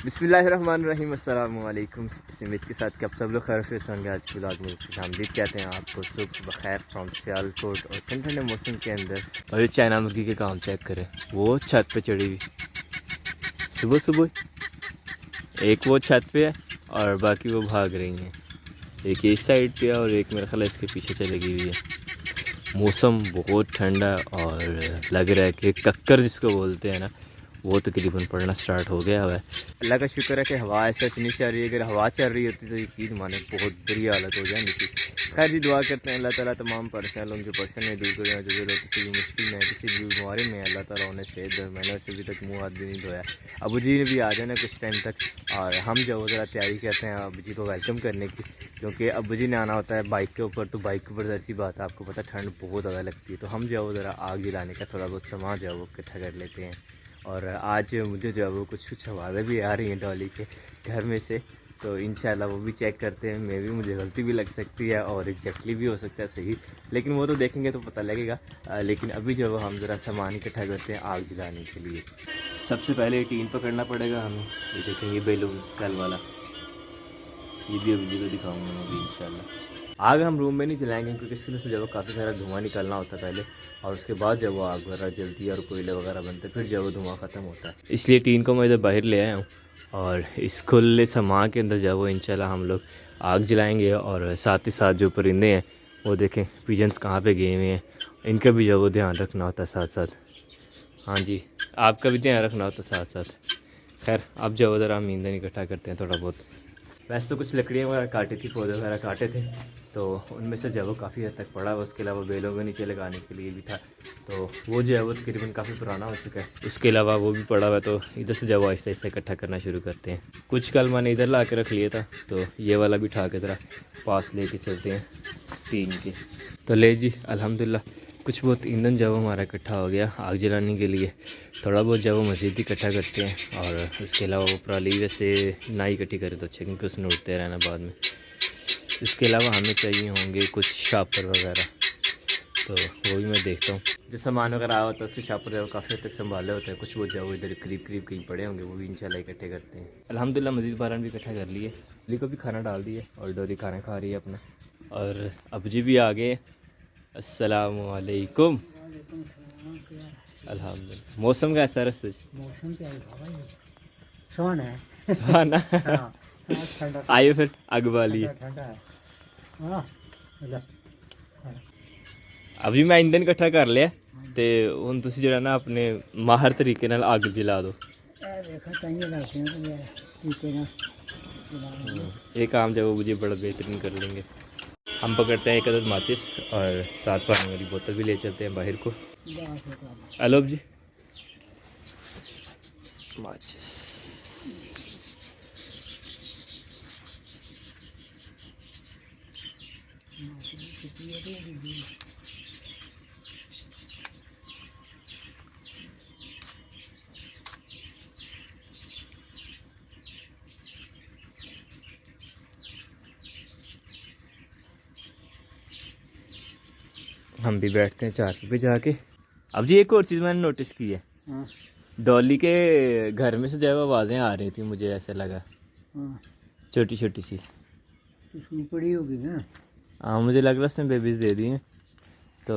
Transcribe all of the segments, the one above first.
बिस्मिल्लाहिर्रहमानिर्रहीम अस्सलाम वालेकुम। इस उम्मीद के साथ कि आप सब लोग खैर से होंगे। आज की व्लॉग में खुशामदीद कहते हैं आपको सुबह बखैर फ्रॉम सियालकोट और ठंडे ठंडे मौसम के अंदर। और ये चाइना मुर्गी के काम चेक करें, वो छत पे चढ़ी हुई सुबह सुबह। एक वो छत पे है और बाकी वो भाग रही हैं। एक इस साइड पे है और एक मेरा ख्याल इसके पीछे चली गई हुई है। मौसम बहुत ठंडा और लग रहा है कि कक्कर जिसको बोलते हैं ना, वो तकरीबन पड़ना स्टार्ट हो गया हुआ है। अल्लाह का शुक्र है कि हवा ऐसा नहीं चल रही है। अगर हवा चल रही होती तो यकीन माने बहुत बुरी हालत हो जानी थी। खैर जी, दुआ करते हैं अल्लाह ताला तमाम परेशान उनके परेशानी दूर करें। जो लोग किसी भी मुश्किल में किसी भी बीमारी में, अल्लाह ताला उन्हें सेहत दे। मैंने वैसे अभी तक मुँह हाथ भी नहीं धोया। अबू जी ने भी आ जाना कुछ टाइम तक और हम जो ज़रा तैयारी करते हैं अबू जी को वेलकम करने की, क्योंकि अबू जी ने आना होता है बाइक के ऊपर। तो बाइक के ऊपर ऐसी बात है, आपको पता ठंड बहुत ज़्यादा लगती है। तो हम जो है ज़रा आग जलाने का थोड़ा बहुत सामान जो है वो इकट्ठा कर लेते हैं। और आज मुझे जो है वो कुछ आवाज़ें भी आ रही हैं डॉली के घर में से, तो इंशाल्लाह वो भी चेक करते हैं। मैं भी, मुझे गलती भी लग सकती है और एग्जैक्टली भी हो सकता है सही, लेकिन वो तो देखेंगे तो पता लगेगा। लेकिन अभी जो है हम ज़रा सामान इकट्ठा करते हैं आग जलाने के लिए। सबसे पहले टीन पकड़ना पड़ेगा हमें। ये देखेंगे बैलून कल वाला, ये भी अभी को दिखाऊँगा मैं भी इंशाल्लाह। आग हम रूम में नहीं जलाएंगे क्योंकि इसके से जब काफ़ी सारा धुआं निकलना होता है पहले, और उसके बाद जब वो आग वगैरह जलती है और कोयले वगैरह बनते हैं फिर जब वो धुआं ख़त्म होता है। इसलिए टीन को मैं इधर बाहर ले आया हूँ और इस खुले सामान के अंदर जब वो इंशाल्लाह हम लोग आग जलाएंगे। और साथ ही साथ जो परिंदे हैं वो देखें पिजन्स कहाँ पे गए हुए हैं, इनका भी जब वो ध्यान रखना होता है साथ साथ। हाँ जी, आपका भी ध्यान रखना होता है साथ साथ। खैर अब जब ज़रा हम ईंधन इकट्ठा करते हैं थोड़ा बहुत। वैसे तो कुछ लकड़ियाँ वगैरह काटी थी, पौधे वगैरह काटे थे, तो उनमें से जो वो काफ़ी हद तक पड़ा है। उसके अलावा बेलों के नीचे लगाने के लिए भी था, तो वो जो है वो तकरीबन काफ़ी पुराना हो चुका है। उसके अलावा वो भी पड़ा हुआ है, तो इधर से जब आहिस्ता आहिस्ता इकट्ठा करना शुरू करते हैं। कुछ कल मैंने इधर ला के रख लिया था, तो ये वाला भी उठा के ज़रा पास ले कर चलते हैं टीन के। तो ले जी अल्हम्दुलिल्लाह कुछ बहुत ईंधन जब हमारा इकट्ठा हो गया आग जलाने के लिए। थोड़ा बहुत जब वो मज़ीद इकट्ठा करते हैं और उसके अलावा वो पराली वैसे ना इकट्ठी करें तो अच्छा, क्योंकि उसमें उड़ते रहना बाद में। इसके अलावा हमें चाहिए होंगे कुछ शापर वगैरह, तो वो भी मैं देखता हूँ। जो सामान वगैरह आया होता है उसके शापर जो काफ़ी हद तक संभाले होते हैं। कुछ वो जो इधर करीब करीब कहीं पड़े होंगे, वो भी इंशाल्लाह इकट्ठे करते हैं। अल्हम्दुलिल्लाह मज़ीद बारन भी इकट्ठा कर लिए। डोली को भी खाना डाल दिए और डोली खाना खा रही है अपना। और अब जी भी आ गए। अस्सलामु अलैकुम। अल्हम्दुलिल्लाह। मौसम कैसा है रस्ते? मौसम क्या है भाई, सुहाना है। सुहाना। हाँ, ठंडा आइए फिर आग वाली। ठंडा है। हाँ, अभी मैं ईंधन इकट्ठा कर लिया ते हुन तुसी जेड़ा ना अपने माहर तरीके नाल आग जला दो। ये काम जब वो मुझे बड़ा बेहतरीन कर लेंगे। हम पकड़ते हैं एक अदद माचिस और साथ पानी वाली बोतल भी ले चलते हैं बाहर को। अलोब जी माचिस। हम भी बैठते हैं चार पे जाके। अब जी एक और चीज़ मैंने नोटिस की है, डॉली के घर में से जो आवाज़ें आ रही थी, मुझे ऐसा लगा छोटी छोटी सी पड़ी होगी ना। हाँ मुझे लग रहा है उसने बेबीज़ दे दी हैं। तो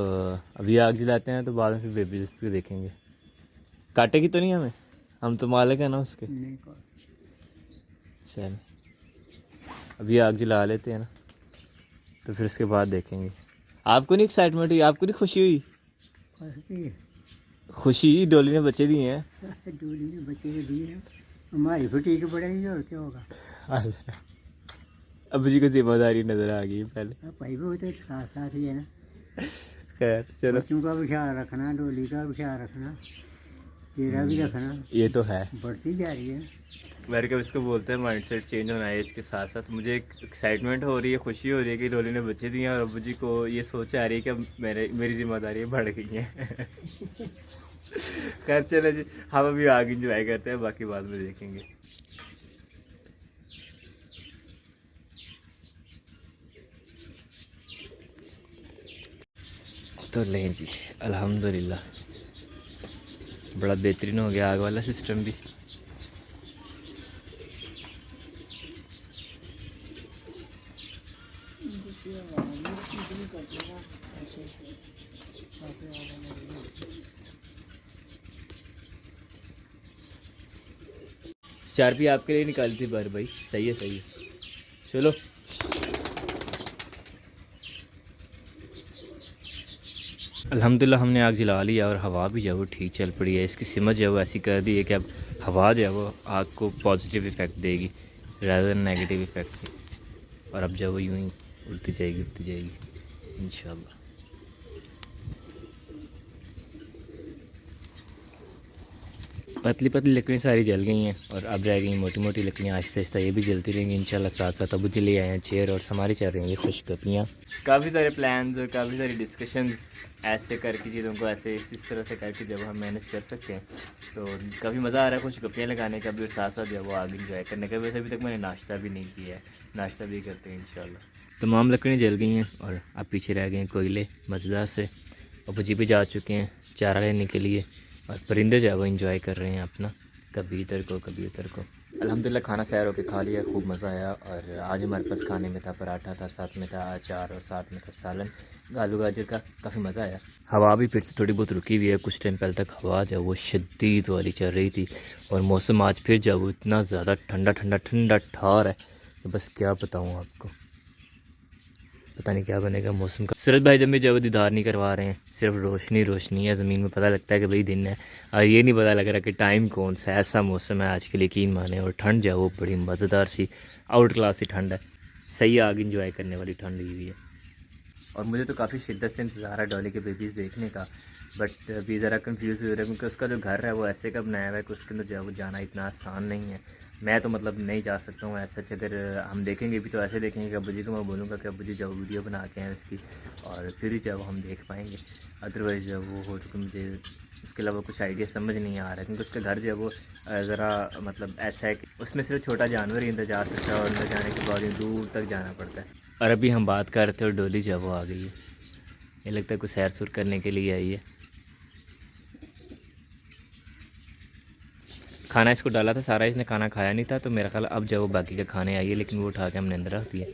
अभी आग जलाते हैं तो बाद में फिर बेबीज़ के देखेंगे। काटेगी तो नहीं हमें, हम तो मालिक है ना उसके। चल अभी आग जला लेते हैं ना, तो फिर उसके बाद देखेंगे। आपको नहीं एक्साइटमेंट हुई, आपको नहीं खुशी हुई? खुशी डोली ने बच्चे दिए हैं। डोली ने बच्चे दिए हैं, हमारी फटी के पड़ेगी और क्या होगा। अब जी को जिम्मेदारी नजर आ गई पहले। भाई वो तो साथ साथ ही है ना। खैर चलो, बच्चों का भी ख्याल रखना, डोली का भी ख्याल रखना, तेरा भी रखना। ये तो है, बढ़ती जा रही है। मेरे को इसको बोलते हैं माइंडसेट चेंज होना है। इसके साथ साथ मुझे एक एक्साइटमेंट हो रही है, खुशी हो रही है कि डोली ने बच्चे दिए हैं और अबू जी को ये सोच आ रही है कि अब मेरी जिम्मेदारी बढ़ गई है। खैर चलो जी, हम अभी आगे इंजॉय करते हैं, बाकी बाद में देखेंगे। तो लें जी अल्हम्दुलिल्लाह बड़ा बेहतरीन हो गया आग वाला सिस्टम भी। चारपी आपके लिए निकाली थी बार भाई, सही है सही है। चलो अल्हम्दुलिल्लाह हमने आग जला लिया और हवा भी जो है वो ठीक चल पड़ी है। इसकी सिमत जो है वो ऐसी कर दी है कि अब हवा जो है वो आग को पॉजिटिव इफ़ेक्ट देगी rather than नेगेटिव इफ़ेक्ट। और अब जो है वो यूँ ही उड़ती जाएगी इंशाल्लाह। पतली पतली लकड़ियाँ सारी जल गई हैं और अब रह गई मोटी मोटी लकड़ियाँ। आहिस्ता आहिस्ता ये भी जलती रहेंगी इंशाल्लाह। साथ साथ अबू जी ले आए हैं चेयर और हमारी चल रही हैं खुशगपियाँ। काफ़ी सारे प्लान्स और काफ़ी सारी डिस्कशंस ऐसे करके चीज़ों को ऐसे इस तरह से करके जब हम मैनेज कर सकते हैं तो काफ़ी मज़ा आ रहा है खुशगपियाँ लगाने का भी और साथ साथ जब वो आगे इंजॉय करने का। वैसे अभी तक मैंने नाश्ता भी नहीं किया है, नाश्ता भी करते हैं इंशाल्लाह। तमाम लकड़ियाँ जल गई हैं और अब पीछे रह गए हैं कोयले मज़ेदार से। अबू जी भी जा चुके हैं चारा लेने के लिए और परिंदे जो है वो इंजॉय कर रहे हैं अपना, कभी इधर को कभी उधर को। अल्हम्दुलिल्लाह खाना सैर होकर खा लिया, खूब मज़ा आया। और आज हमारे पास खाने में था पराठा था, साथ में था अचार और साथ में था सालन आलू गाजर का। काफ़ी मज़ा आया। हवा भी फिर से थोड़ी बहुत रुकी हुई है। कुछ टाइम पहले तक हवा जो वो शदीद वाली चल रही थी और मौसम आज फिर जो वो इतना ज़्यादा ठंडा ठार है कि बस क्या बताऊँ आपको, पता नहीं क्या बनेगा मौसम का। सूरज भाई जब भी जो दीदार नहीं करवा रहे हैं, सिर्फ रोशनी है ज़मीन में, पता लगता है कि भाई दिन है और ये नहीं पता लग रहा कि टाइम कौन सा। ऐसा मौसम है आज के लिए यकीन माने। और ठंड जो है वो बड़ी मज़ेदार सी आउट क्लास सी ठंड है, सही आग इंजॉय करने वाली ठंड हुई है। और मुझे तो काफ़ी शिद्दत से इंतज़ार है डॉली के बेबीज़ देखने का, बट अभी ज़रा कंफ्यूज हो रहा है क्योंकि उसका जो घर है वो ऐसे का बनाया हुआ है कि उसके अंदर जो है वो जाना इतना आसान नहीं है। मैं तो मतलब नहीं जा सकता हूँ ऐसा। अगर हम देखेंगे भी तो ऐसे देखेंगे कि अब्बू जी को मैं बोलूँगा कि अब्बू जी जब वीडियो बना के हैं इसकी और फिर ही जब हम देख पाएंगे। अदरवाइज़ जो वो हो चुका, मुझे उसके अलावा कुछ आइडिया समझ नहीं आ रहा है क्योंकि उसका घर जो है वो ज़रा मतलब ऐसा है कि उसमें सिर्फ छोटा जानवर ही अंदर जा सकता है और अंदर जाने के बाद ही दूर तक जाना पड़ता है। और अभी हम बात कर रहे थे और डोली जो वो आ गई है। ये लगता है कुछ सैर सुर करने के लिए आई है। खाना इसको डाला था सारा, इसने खाना खाया नहीं था तो मेरा ख्याल अब जब वो बाकी के खाने आई है, लेकिन वो उठा के हमने अंदर रख दिया।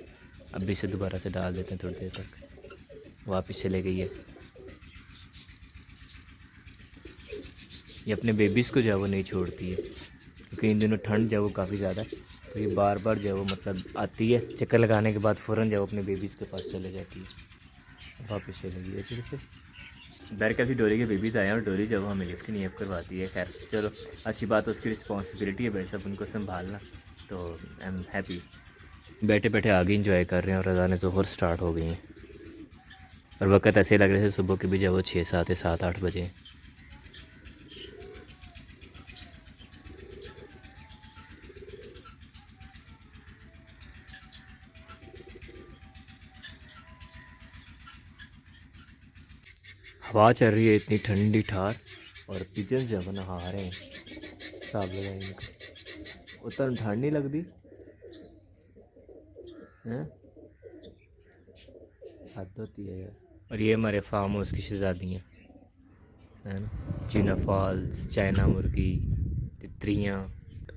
अब भी इसे दोबारा से डाल देते हैं थोड़ी देर तक। वापस चले गई है। ये अपने बेबीज़ को जो है वो नहीं छोड़ती है क्योंकि इन दिनों ठंड जो है वो काफ़ी ज़्यादा है तो ये बार बार जो है वो मतलब आती है, चक्कर लगाने के बाद फ़ौरन जो है वो अपने बेबीज़ के पास चले जाती है। वापस चले गई है फिर से। बैर काफ़ी डोली के बेबीज़ आए हैं और डोली जब हमें लिफ्ट नहीं करवाती है। खैर चलो अच्छी बात है, उसकी रिस्पॉन्सिबिलिटी है भाई साहब उनको संभालना, तो आई एम हैप्पी। बैठे बैठे आगे इंजॉय कर रहे हैं और अज़ान ज़ोहर स्टार्ट हो गई हैं और वक्त ऐसे लग रहे थे सुबह के भी जब वो 6-7 बजे। हवा चल रही है इतनी ठंडी ठार और पिजन जब नहा रहे हैं हिसाब लगाएंगे उतना ठंड नहीं लगती हैं, हद होती है यार। और ये हमारे फार्म हाउस की शहजादियाँ है ना, चीना फॉल्स, चाइना मुर्गी, तितरियाँ।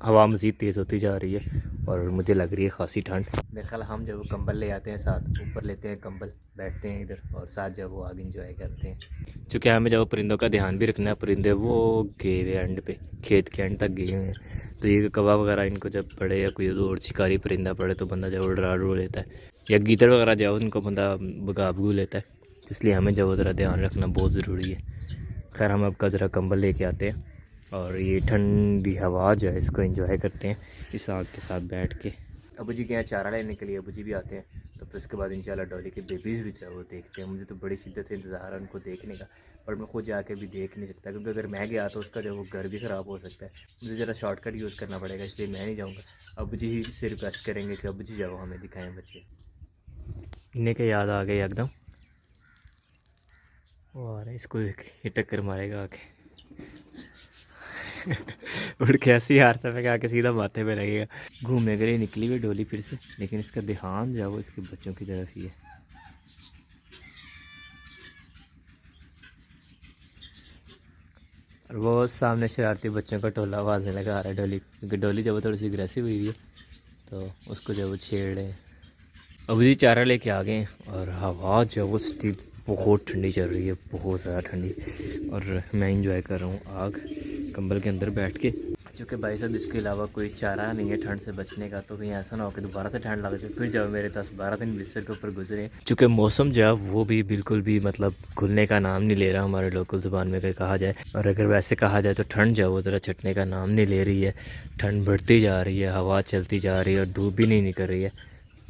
हवा मज़ीद तेज़ होती जा रही है और मुझे लग रही है खासी ठंड। मेरे ख्याल हम जब कंबल ले आते हैं साथ, ऊपर लेते हैं कंबल, बैठते हैं इधर और साथ जब वो आगे इंजॉय करते हैं। चूँकि हमें जब परिंदों का ध्यान भी रखना है, परिंदे वो गए हुए एंड पे, खेत के एंड तक गए हुए हैं तो ये कौवा वगैरह इनको जब पड़े या कोई और शिकारी परिंदा पड़े तो बंदा जब डरा डो लेता है, या गीदड़ वगैरह जाओ उनको बंदा भगा भगू लेता है। इसलिए हमें जब ज़रा ध्यान रखना बहुत ज़रूरी है। खैर हम आपका ज़रा कंबल लेके आते हैं और ये ठंडी हवा जो है इसको एंजॉय करते हैं इस आग के साथ बैठ के। अबू जी के यहाँ चारा लेने के लिए अबू जी भी आते हैं तो फिर उसके बाद इंशाल्लाह डॉली के बेबीज़ भी जो है वो देखते हैं। मुझे तो बड़ी शिद्दत से इंतज़ार है उनको देखने का, पर मैं खुद जाके भी देख नहीं सकता क्योंकि अगर मैं गया तो उसका जो वो घर भी ख़राब हो सकता है। मुझे ज़रा शॉर्टकट यूज़ करना पड़ेगा इसलिए मैं नहीं जाऊँगा। अबू जी ही से रिक्वेस्ट करेंगे कि अबू जी जाओ हमें दिखाएँ बच्चे। इन्हें के याद आ गए एकदम, वो आ रहा है इसको ये टक्कर मारेगा आके उड़ के ऐसी हारता है आके सीधा माथे पे लगेगा। घूमने के लिए निकली हुई डोली फिर से, लेकिन इसका ध्यान जो है वो इसके बच्चों की तरफ ही है। और वो सामने शरारती बच्चों का टोला आवाज़ लगा आ रहा है डोली, क्योंकि डोली जब थोड़ी सी अग्रेसिव हुई है तो उसको जब वो छेड़ रहे हैं। अब जी चारा लेके आ गए हैं और हवा जो है वो स्टिल बहुत ठंडी चल रही है, बहुत ज़्यादा ठंडी। और मैं इंजॉय कर रहा हूँ आग कंबल के अंदर बैठ के, चूँकि भाई साहब इसके अलावा कोई चारा नहीं है ठंड से बचने का। तो कहीं ऐसा ना हो कि दोबारा से ठंड लग जाए, फिर जब मेरे 10-12 दिन बिस्तर के ऊपर गुजरे। चूँकि मौसम जो है वो भी बिल्कुल भी मतलब खुलने का नाम नहीं ले रहा हमारे लोकल ज़ुबान में अगर कहा जाए। और अगर वैसे कहा जाए तो ठंड जो है वो ज़रा छटने का नाम नहीं ले रही है। ठंड बढ़ती जा रही है, हवा चलती जा रही है और धूप भी नहीं निकल रही है।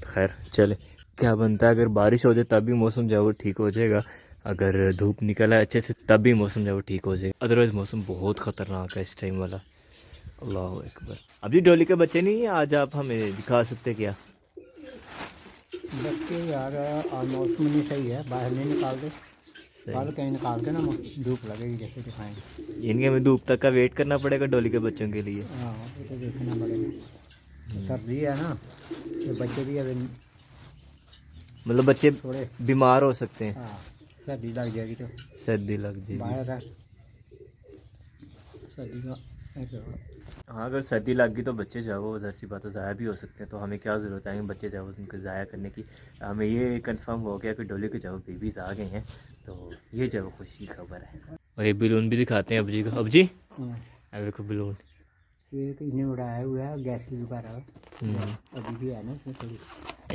खैर चले, क्या बनता है, अगर बारिश हो जाए तब भी मौसम जो है वो ठीक हो जाएगा, अगर धूप निकला है अच्छे से तब भी मौसम जो है वो ठीक हो जाएगा। अदरवाइज़ मौसम बहुत ख़तरनाक है इस टाइम वाला। अल्लाह अकबर। अभी डोली के बच्चे नहीं हैं, आज आप हमें दिखा सकते क्या? बच्चे यार आज मौसम नहीं सही है, बाहर नहीं निकालते। कल कहीं निकाल के ना धूप लगेगी जैसे दिखाएंगे। इनके हमें धूप तक का वेट करना पड़ेगा डोली के बच्चों के लिए। हाँ वो तो देखना पड़ेगा। सर्दी है ना, ये बच्चे भी अभी मतलब बच्चे थोड़े बीमार हो सकते हैं। हाँ सर्दी लग जाएगी तो सर्दी लग जाएगी। बाहर है सर्दी का हाँ, अगर सर्दी लग गई तो बच्चे जो है वो ज़ाहिर सी बात है ज़ाया भी हो सकते हैं। तो हमें क्या ज़रूरत है बच्चे जो है उनको ज़ाया करने की। हमें ये कंफर्म हो गया कि डोली के जो बेबीज़ आ गए हैं, तो ये जो है खुशी की खबर है। और ये बलून भी दिखाते हैं अब जी को। अब जी देखो बलून ये तो इन्हें उड़ाया हुआ है गैस की बार अभी भी है ना इसमें थोड़ी।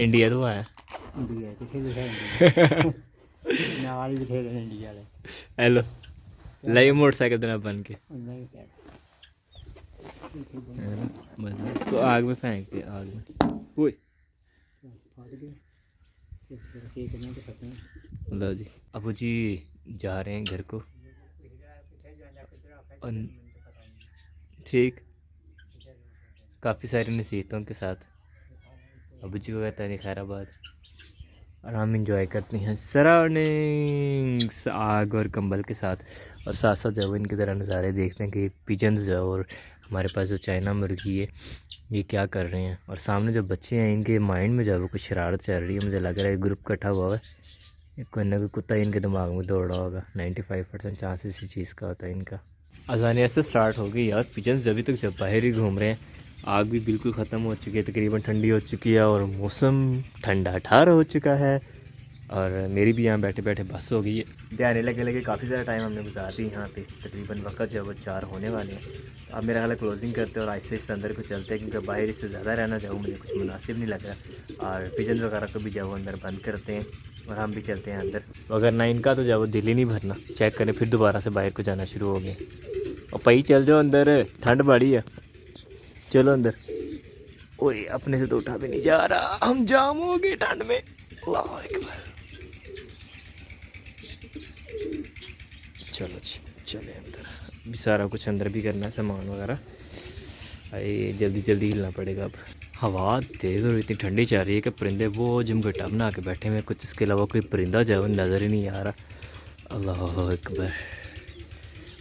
इंडिया तो है, इंडिया किसे लिखा है नाल भी थे इंडिया वाले। हेलो लाइव मोटरसाइकिल देना बन के नहीं क्या मतलब इसको आग में फेंक के आग में ओए फाड़ गया ठीक है तो खत्म। मतलब जी अबू जी जा रहे हैं घर को। और ठीक काफ़ी सारी नसीहतों के साथ अबू जी को कहता है खैराबाद। और हम इंजॉय करते हैं सराउंडिंग्स आग और कंबल के साथ। और साथ साथ जब इनके ज़रा नज़ारे देखते हैं कि पिजन्स जो और हमारे पास जो चाइना मुर्गी है ये क्या कर रहे हैं। और सामने जो बच्चे हैं इनके माइंड में जो है वो कुछ शरारत चल रही है। मुझे लग रहा है ग्रुप इकट्ठा हुआ है, कोई ना कोई कुत्ता इनके दिमाग में दौड़ रहा होगा। 95% चांसेस इसी चीज़ का होता है इनका। अजानिया से स्टार्ट हो गई यार, पिजन्स जब तक जब बाहर ही घूम रहे हैं। आग भी बिल्कुल ख़त्म हो चुकी है, तकरीबन ठंडी हो चुकी है और मौसम ठंडा ठार हो चुका है। और मेरी भी यहाँ बैठे बैठे बस हो गई है। ध्यान लगे काफ़ी ज़्यादा टाइम हमने गुजार दी यहाँ पे, तकरीबन वक्त जो है वो 4 होने वाले हैं। अब मेरा ख्याल क्लोजिंग करते हैं और आहिस्ते आहिस्ते अंदर को चलते हैं, क्योंकि बाहर इससे ज़्यादा रहना जाऊँ मुझे कुछ मुनासिब नहीं लग रहा। और पिजन वगैरह को भी जो अंदर बंद करते हैं और हम भी चलते हैं अंदर। तो अगर ना इनका तो जो वो दिल ही नहीं भरना, चेक करें फिर दोबारा से बाहर को जाना शुरू हो गए। और पई चल जाओ अंदर, ठंड बड़ी है, चलो अंदर। ओए अपने से तो उठा भी नहीं जा रहा, हम जाम हो गए ठंड में। अल्लाह अकबर। चलो चले अंदर, भी सारा कुछ अंदर भी करना है सामान वगैरह। अरे जल्दी जल्दी हिलना पड़ेगा अब। हवा तेज़ और इतनी ठंडी चल रही है कि परिंदे वो जमघटा बना के बैठे हुए, कुछ इसके अलावा कोई परिंदा जो है नज़र ही नहीं आ रहा। अल्लाह अकबर।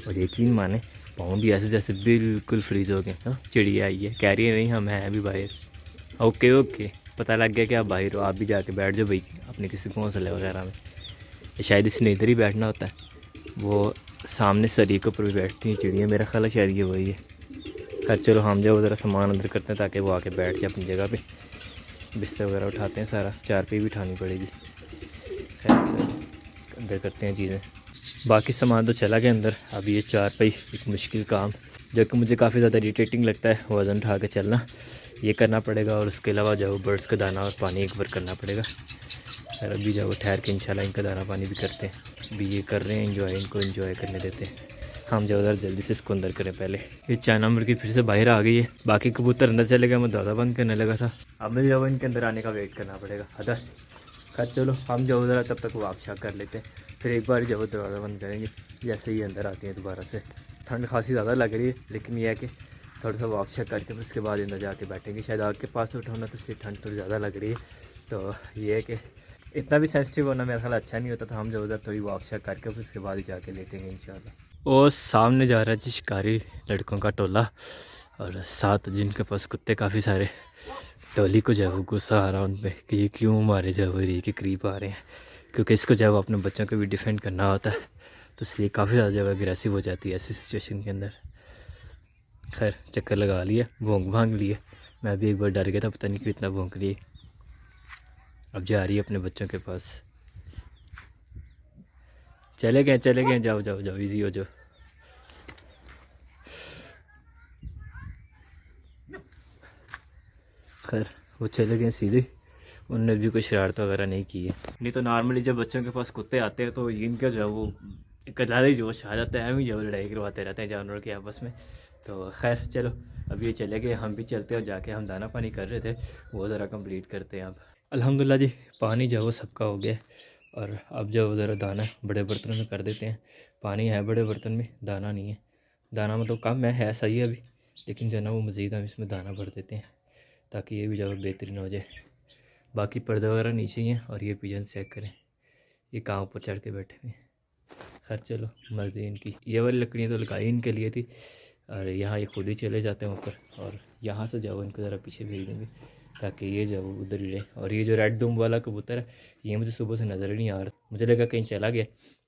और यकीन माने पाँव भी ऐसे जैसे बिल्कुल फ्रीज हो गए। हाँ चिड़िया आई है, कह रही है नहीं हम हैं अभी बाहर। ओके पता लग गया कि आप बाहर हो, आप भी जाके बैठ जाओ भाई अपने किसी घोंसले वगैरह में। शायद इसने इधर ही बैठना होता है, वो सामने सरी के ऊपर भी बैठती हैं चिड़िया, मेरा ख्याल है शायद ये वही है। खैर चलो हम जाओ ज़रा सामान अंदर करते हैं ताकि वो आके बैठ जाए अपनी जगह पे। बिस्तर वगैरह उठाते हैं, सारा चारपाई भी उठानी पड़ेगी। खैर चलो अंदर करते हैं चीज़ें, बाकी सामान तो चला गया अंदर। अब ये चारपाई एक मुश्किल काम जो कि मुझे काफ़ी ज़्यादा इरिटेटिंग लगता है, वज़न उठा के चलना, ये करना पड़ेगा। और उसके अलावा जो बर्ड्स का दाना और पानी एक बार करना पड़ेगा। खैर अभी जाओ ठहर के इंशाल्लाह इनका दाना पानी भी करते हैं। अभी ये कर रहे हैं इंजॉय, इनको इंजॉय करने देते हैं। हम जो उधर जल्दी से इसको अंदर करें पहले। ये चाइना मुर्गी फिर से बाहर आ गई है, बाकी कबूतर अंदर चले गए, मैं दरवाज़ा बंद करने लगा था। अब मुझे जो इनके अंदर आने का वेट करना पड़ेगा अदर। खैर चलो हम जो उधर तब तक वाक शाक कर लेते हैं, फिर एक बार जब दरवाज़ा बंद करेंगे जैसे ही अंदर आती हैं दोबारा से। ठंड खासी ज़्यादा लग रही है, लेकिन यह है कि थोड़ा सा वाक शाक करके फिर उसके बाद अंदर जाके बैठेंगे। शायद आग के पास उठाना तो इसलिए ठंड थोड़ी ज़्यादा लग रही है। तो ये है कि इतना भी सेंसिटिव होना मेरा ख्याल अच्छा नहीं होता था। हम जो उधर थोड़ी वॉक शॉक करके फिर उसके बाद ही जाके लेटेंगे इंशाल्लाह। और सामने जा रहा है जी शिकारी लड़कों का टोला, और साथ जिनके पास कुत्ते काफ़ी सारे। टोली को जो है गुस्सा आ रहा है उन पर कि ये क्यों हमारे जवरी के करीब आ रहे हैं, क्योंकि इसको जब अपने बच्चों को भी डिफेंड करना होता है तो इसलिए काफ़ी ज़्यादा जगह अग्रेसिव हो जाती है ऐसी सिचुएशन के अंदर। खैर चक्कर लगा लिए, भोंक भांग लिए। मैं भी एक बार डर गया था, पता नहीं क्यों इतना भोंक लिए। अब जा रही है अपने बच्चों के पास। चले गए, जाओ जाओ जाओ, इजी हो जाओ। खैर वो चले गए सीधे, उनने भी कोई शरारत वगैरह नहीं की है। नहीं तो नॉर्मली जब बच्चों के पास कुत्ते आते हैं तो इनका जो है वो एक ज़्यादा ही जोश आ जाता है, हम ही जो लड़ाई करवाते रहते हैं जानवरों के आपस में। तो खैर चलो अब ये चले गए, हम भी चलते हैं और जाके हम दाना पानी कर रहे थे वो ज़रा कंप्लीट करते हैं। अब अल्हम्दुलिल्लाह जी पानी जो है वो सबका हो गया, और अब जो ज़रा दाना बड़े बर्तनों में कर देते हैं। पानी है बड़े बर्तन में, दाना नहीं है। दाना मतलब कम है सही है अभी, लेकिन जो है ना वो मज़ीद हम इसमें दाना भर देते हैं ताकि ये भी जो है बेहतरीन हो जाए। बाकी पर्दे वगैरह नीचे ही हैं, और ये पिजन चेक करें, ये कहाँ ऊपर चढ़ के बैठे हुए हैं। खैर चलो मर्जी इनकी। ये वाली लकड़ियाँ तो लगाई इनके लिए थी, और यहाँ ये खुद ही चले जाते हैं ऊपर, और यहाँ से जाओ इनको ज़रा पीछे भेज देंगे ताकि ये जाओ उधर ही रहे। और ये जो रेड दुम वाला कबूतर है ये मुझे सुबह से नज़र ही नहीं आ रहा, मुझे लगा कहीं चला गया,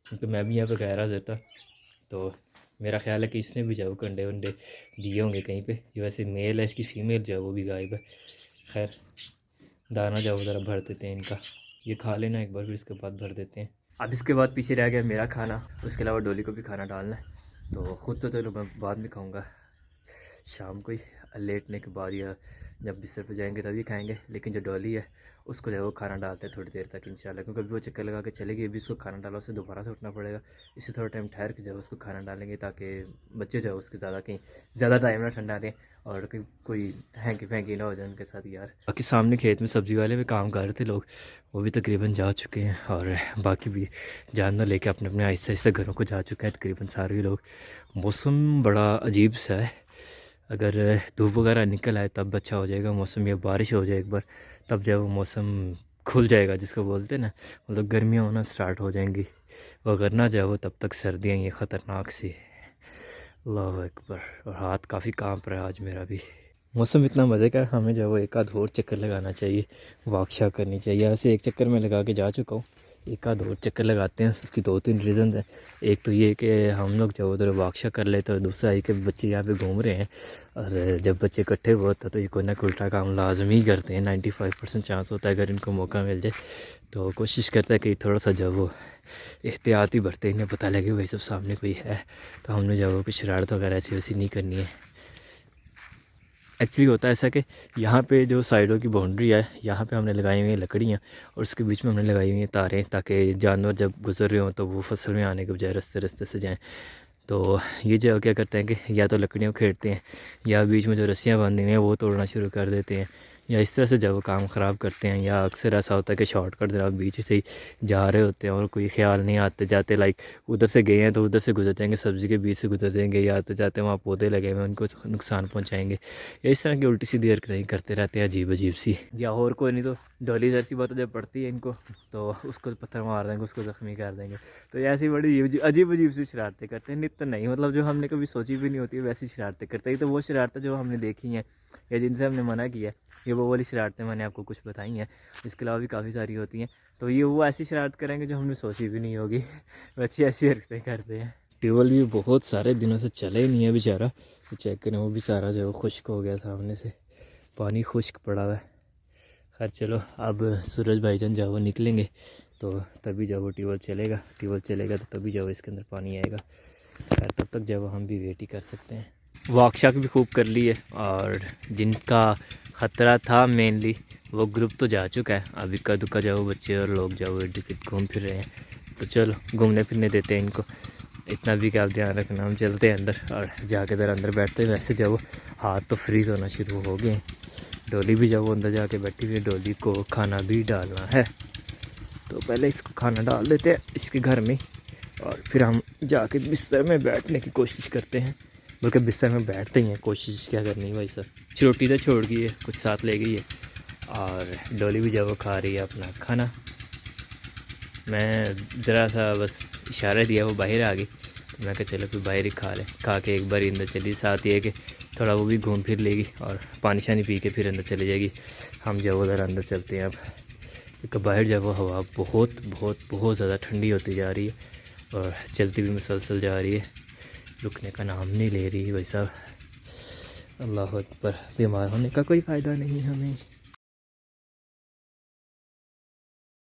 क्योंकि मैं भी यहाँ पे गहरा रहता। तो मेरा ख्याल है कि इसने भी जाओ कंडे वंडे दिए होंगे कहीं पे। ये वैसे मेल है, इसकी फ़ीमेल जो है वो भी गायब है। खैर दाना जाओ ज़रा भर देते हैं इनका, ये खा लेना एक बार, फिर इसके बाद भर देते हैं। अब इसके बाद पीछे रह गया मेरा खाना, उसके अलावा डोली को भी खाना डालना है। तो ख़ुद तो चलो मैं बाद में खाऊंगा, शाम को ही लेटने के बाद या जब बिस्तर पे जाएंगे तभी खाएंगे। लेकिन जो डॉली है उसको जो है वो खाना डालते हैं थोड़ी देर तक इंशाल्लाह, क्योंकि अभी वो चक्कर लगा के चलेगी, अभी उसको खाना डाला उसे दोबारा से उठना पड़ेगा। इसे थोड़ा टाइम ठहर के जो है उसको खाना डालेंगे ताकि बच्चे जो है उसके ज़्यादा टाइम ना ठंडा दें और कोई हैंकी फैंकी ना हो जाए उनके साथ यार। बाकी सामने खेत में सब्ज़ी वाले भी काम कर रहे थे लोग, वो भी तकरीबन जा चुके हैं, और बाकी भी जानवर लेके अपने अपने आहिस्ता आहिस्ता घरों को जा चुके हैं तकरीबन सारे लोग। मौसम बड़ा अजीब सा है, अगर धूप वगैरह निकल आए तब अच्छा हो जाएगा मौसम, या बारिश हो जाए एक बार तब जब वो मौसम खुल जाएगा जिसको बोलते हैं ना, मतलब गर्मियाँ होना स्टार्ट हो जाएंगी। वो अगर ना जाओ तब तक सर्दियाँ ये ख़तरनाक सी है। अल्लाह अकबर। और हाथ काफ़ी कांप रहा है आज मेरा भी। मौसम इतना मज़े का, हमें जो है वो एक आध और चक्कर लगाना चाहिए, वाकशा करनी चाहिए। ऐसे एक चक्कर में लगा के जा चुका हूँ, एक आध और चक्कर लगाते हैं। उसकी 2-3 रीज़न हैं। एक तो ये कि हम लोग जो उधर वाकशा कर लेते हैं, और दूसरा ये कि बच्चे यहाँ पे घूम रहे हैं, और जब बच्चे इकट्ठे हुए होते हैं तो ये कोई ना कोई उल्टा काम लाजमी करते हैं। 95% चांस होता है अगर इनको मौका मिल जाए तो कोशिश करता है कि थोड़ा सा जब वो एहतियात ही बरते, इन्हें पता लगे भाई सब सामने कोई है, तो हमने जब वो कुछ शरारत वगैरह ऐसी वैसी नहीं करनी है। एक्चुअली होता है ऐसा कि यहाँ पे जो साइडों की बाउंड्री है यहाँ पे हमने लगाई हुई हैं लकड़ियाँ, और उसके बीच में हमने लगाई हुई हैं तारें, ताकि जानवर जब गुजर रहे हों तो वो फसल में आने के बजाय रास्ते से जाएं। तो ये जो क्या करते हैं कि या तो लकड़ियाँ खेड़ते हैं, या बीच में जो रस्सियाँ बांधी हुई हैं वो तोड़ना शुरू कर देते हैं, या इस तरह से जब वो काम ख़राब करते हैं। या अक्सर ऐसा होता है कि शॉर्टकट जरा बीच से ही जा रहे होते हैं और कोई ख्याल नहीं आते जाते, लाइक उधर से गए हैं तो उधर से गुजर जाएंगे, सब्ज़ी के बीच से गुजर जाएंगे, या आते जाते वहाँ पौधे लगे हुए उनको नुकसान पहुँचाएंगे। या इस तरह की उल्टी सीधी हरकतें करते रहते हैं अजीब अजीब सी। या और कोई नहीं तो डॉली जैसी बात जब पड़ती है इनको तो उसको पत्थर मार देंगे, उसको ज़ख्मी कर देंगे। तो ऐसी बड़ी अजीब अजीब सी शरारतें करते हैं, नित्य नहीं, मतलब जो हमने कभी सोची भी नहीं होती है वैसी शरारतें करते हैं। तो वो शरारतें जो हमने देखी हैं या जिनसे हमने मना किया, ये वो वाली शरारतें मैंने आपको कुछ बताई हैं। इसके अलावा भी काफ़ी सारी होती हैं। तो ये वो ऐसी शरारत करेंगे जो हमने सोची भी नहीं होगी, वैसी ऐसी हरकतें करते हैं। ट्यूबवेल भी बहुत सारे दिनों से चले ही नहीं है बेचारा, तो चेक करें वो भी सारा जो खुश्क हो गया, सामने से पानी खुश्क पड़ा हुआ है। खैर चलो अब सूरज भाईजान जब वो निकलेंगे तो तभी जब वो ट्यूबवेल चलेगा तो तभी जब इसके अंदर पानी आएगा। खैर तब तक जब हम भी वेट ही कर सकते हैं। वाकशाक भी खूब कर ली है, और जिनका ख़तरा था मेनली वो ग्रुप तो जा चुका है। अभी इक्का दुक्का जाओ बच्चे और लोग जाओ घूम फिर रहे हैं, तो चलो घूमने फिरने देते हैं इनको। इतना भी क्या ध्यान रखना, हम चलते हैं अंदर और जाके ज़रा अंदर बैठते हैं। वैसे जब हाथ तो फ्रीज़ होना शुरू हो गए। डोली भी जब अंदर जाके बैठी हुई है, डोली को खाना भी डालना है, तो पहले इसको खाना डाल देते हैं इसके घर में, और फिर हम जाके बिस्तर में बैठने की कोशिश करते हैं। बल्कि बिस्तर में बैठते ही हैं, कोशिश क्या करनी भाई सर। रोटी तो छोड़ गई है, कुछ साथ ले गई है, और डोली भी जब वो खा रही है अपना खाना। मैं ज़रा सा बस इशारा दिया, वो बाहर आ गई, तो मैं कहा चलो फिर बाहर ही खा ले। खा के एक बार अंदर चली, साथ ये कि थोड़ा वो भी घूम फिर लेगी और पानी शानी पी के फिर अंदर चली जाएगी। हम जब उधर अंदर चलते हैं अब, क्योंकि बाहर जब वो हवा बहुत ज़्यादा ठंडी होती जा रही है, और चलती भी मुसलसल जा रही है, रुकने का नाम नहीं ले रही भाई साहब। अल्लाह अकबर। बीमार होने का कोई फ़ायदा नहीं हमें।